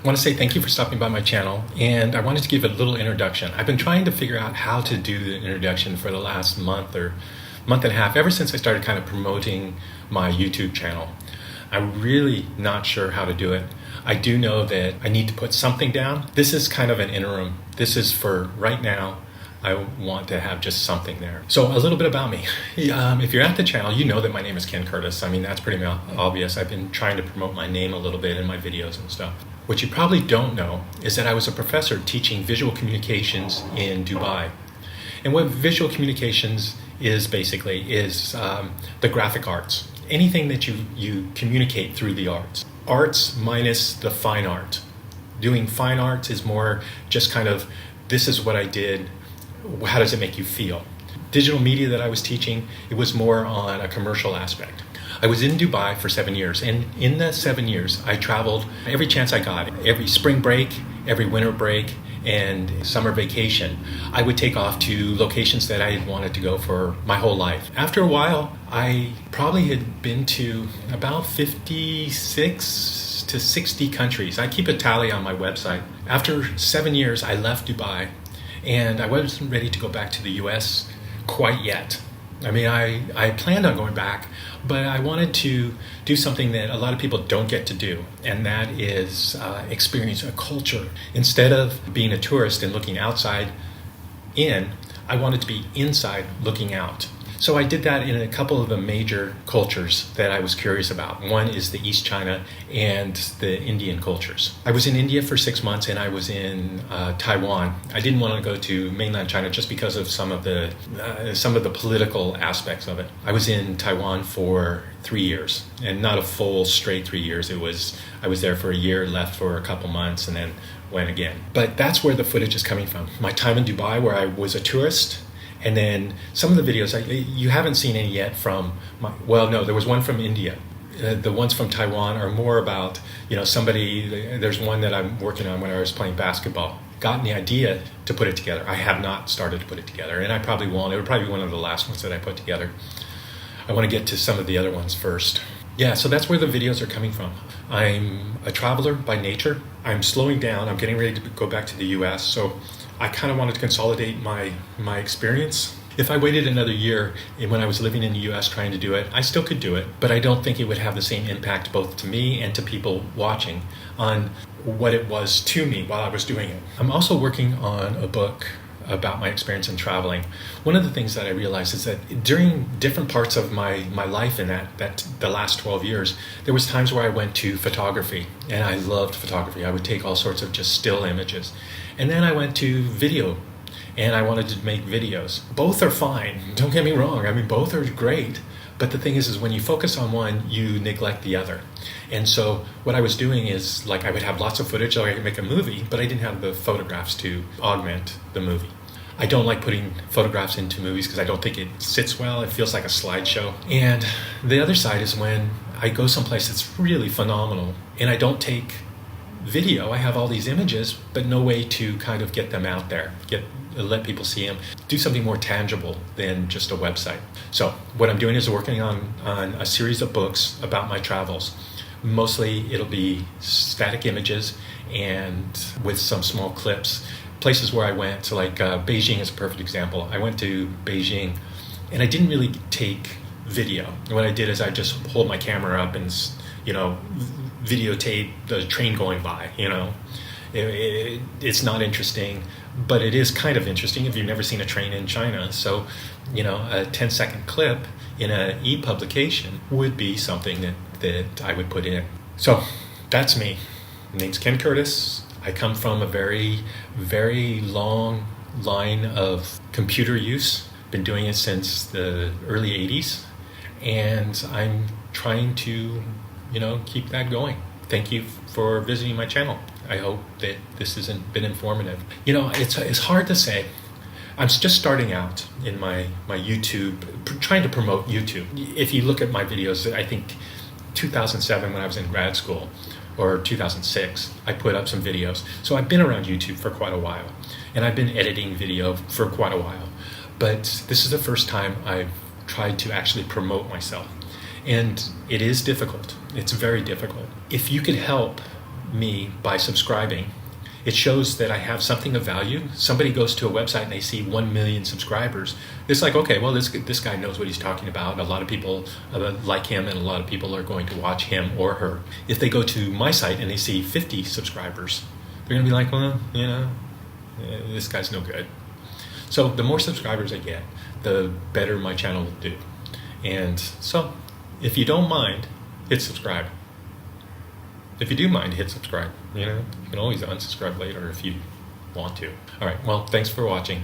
I want to say thank you for stopping by my channel, and I wanted to give a little introduction. I've been trying to figure out how to do the introduction for the last month or month and a half, ever since I started kind of promoting my YouTube channel. I'm really not sure how to do it. I do know that I need to put something down. This is kind of an interim. This is for right now. I want to have just something there. So a little bit about me. If you're at the channel, you know that my name is Ken Curtis. I mean, that's pretty obvious. I've been trying to promote my name a little bit in my videos and stuff. What you probably don't know is that I was a professor teaching visual communications in Dubai. And what visual communications is basically is the graphic arts. Anything that you communicate through the arts. Arts minus the fine art. Doing fine art is more just kind of, this is what I did, how does it make you feel? Digital media that I was teaching, it was more on a commercial aspect. I was in Dubai for 7 years, and in the 7 years, I traveled every chance I got. Every spring break, every winter break, and summer vacation, I would take off to locations that I had wanted to go for my whole life. After a while, I probably had been to about 56 to 60 countries. I keep a tally on my website. After 7 years, I left Dubai, and I wasn't ready to go back to the US quite yet. I mean, I planned on going back, but I wanted to do something that a lot of people don't get to do, and that is experience a culture. Instead of being a tourist and looking outside in, I wanted to be inside looking out. So I did that in a couple of the major cultures that I was curious about. One is the East China and the Indian cultures. I was in India for 6 months, and I was in Taiwan. I didn't want to go to mainland China just because of some of the political aspects of it. I was in Taiwan for 3 years, and not a full straight 3 years. I was there for a year, left for a couple months, and then went again. But that's where the footage is coming from. My time in Dubai, where I was a tourist. And then some of the videos, you haven't seen any yet from, there was one from India. The ones from Taiwan are more about, there's one that I'm working on when I was playing basketball. Gotten the idea to put it together. I have not started to put it together, and I probably won't. It would probably be one of the last ones that I put together. I want to get to some of the other ones first. Yeah, so that's where the videos are coming from. I'm a traveler by nature. I'm slowing down. I'm getting ready to go back to the US, so I kind of wanted to consolidate my experience. If I waited another year when I was living in the US trying to do it, I still could do it, but I don't think it would have the same impact both to me and to people watching on what it was to me while I was doing it. I'm also working on a book about my experience in traveling. One of the things that I realized is that during different parts of my life in the last 12 years, there was times where I went to photography, and I loved photography. I would take all sorts of just still images. And then I went to video, and I wanted to make videos. Both are fine, don't get me wrong. I mean, both are great. But the thing is when you focus on one, you neglect the other. And so what I was doing is, like, I would have lots of footage, so I could make a movie, but I didn't have the photographs to augment the movie. I don't like putting photographs into movies because I don't think it sits well. It feels like a slideshow. And the other side is when I go someplace that's really phenomenal and I don't take video. I have all these images, but no way to kind of get them out there, let people see them, do something more tangible than just a website. So what I'm doing is working on a series of books about my travels. Mostly it'll be static images and with some small clips. Places where I went, so like Beijing is a perfect example. I went to Beijing and I didn't really take video. What I did is I just hold my camera up and, videotape the train going by, It's not interesting, but it is kind of interesting if you've never seen a train in China. So, a 10-second clip in an e-publication would be something that I would put in. So that's me. My name's Ken Curtis. I come from a very, very long line of computer use. Been doing it since the early 80s, and I'm trying to, keep that going. Thank you for visiting my channel. I hope that this has been informative. It's hard to say. I'm just starting out in my YouTube, trying to promote YouTube. If you look at my videos, I think 2007 when I was in grad school, or 2006, I put up some videos. So I've been around YouTube for quite a while, and I've been editing video for quite a while. But this is the first time I've tried to actually promote myself. And it is difficult. It's very difficult. If you could help me by subscribing, it shows that I have something of value. Somebody goes to a website and they see 1 million subscribers. It's like, okay, well, this guy knows what he's talking about. A lot of people like him, and a lot of people are going to watch him or her. If they go to my site and they see 50 subscribers, they're going to be like, well, this guy's no good. So the more subscribers I get, the better my channel will do. And so if you don't mind, hit subscribe. If you do mind, hit subscribe. You can always unsubscribe later if you want to. All right, well, thanks for watching.